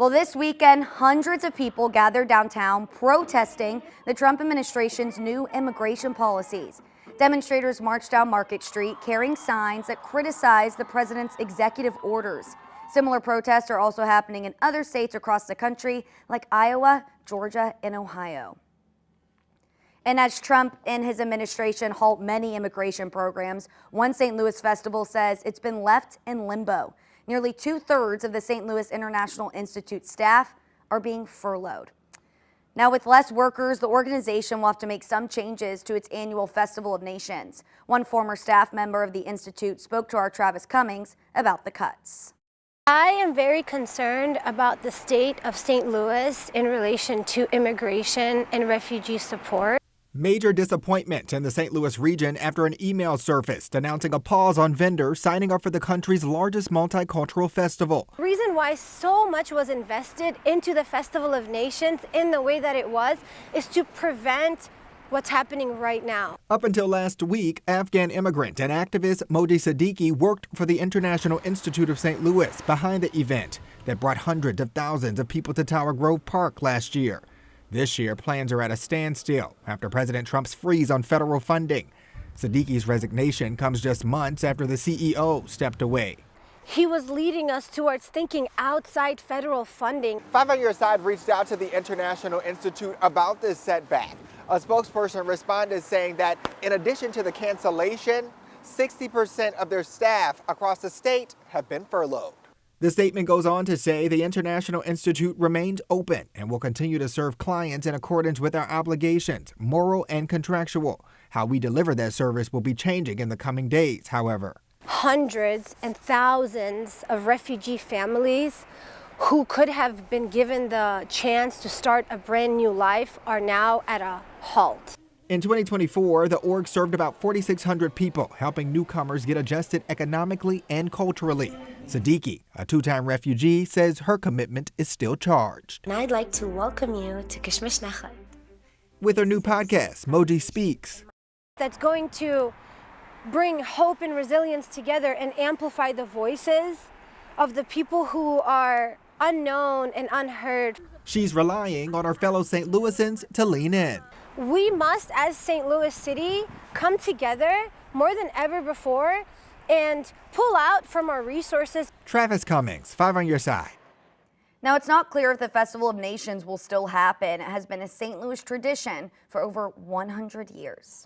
Well, this weekend, hundreds of people gathered downtown protesting the Trump administration's new immigration policies. Demonstrators marched down Market Street carrying signs that criticize the president's executive orders. Similar protests are also happening in other states across the country, like Iowa, Georgia, and Ohio. And as Trump and his administration halt many immigration programs, one St. Louis festival says it's been left in limbo. Nearly 2/3 of the St. Louis International Institute staff are being furloughed. Now, with less workers, the organization will have to make some changes to its annual Festival of Nations. One former staff member of the Institute spoke to our Travis Cummings about the cuts. I am very concerned about the state of St. Louis in relation to immigration and refugee support. Major disappointment in the St. Louis region after an email surfaced announcing a pause on vendors signing up for the country's largest multicultural festival. The reason why so much was invested into the Festival of Nations in the way that it was is to prevent what's happening right now. Up until last week, Afghan immigrant and activist Modi Siddiqui worked for the International Institute of St. Louis behind the event that brought hundreds of thousands of people to Tower Grove Park last year. This year, plans are at a standstill after President Trump's freeze on federal funding. Siddiqui's resignation comes just months after the CEO stepped away. He was leading us towards thinking outside federal funding. Five on Your Side reached out to the International Institute about this setback. A spokesperson responded saying that in addition to the cancellation, 60% of their staff across the state have been furloughed. The statement goes on to say the International Institute remains open and will continue to serve clients in accordance with our obligations, moral and contractual. How we deliver that service will be changing in the coming days, however. Hundreds and thousands of refugee families who could have been given the chance to start a brand new life are now at a halt. In 2024, the org served about 4,600 people, helping newcomers get adjusted economically and culturally. Siddiqui, a two-time refugee, says her commitment is still charged. And I'd like to welcome you to Kishmish Nachat. With her new podcast, Moji Speaks. That's going to bring hope and resilience together and amplify the voices of the people who are unknown and unheard. She's relying on her fellow St. Louisans to lean in. We must, as St. Louis City, come together more than ever before and pull out from our resources. Travis Cummings, 5 on Your Side. Now, it's not clear if the Festival of Nations will still happen. It has been a St. Louis tradition for over 100 years.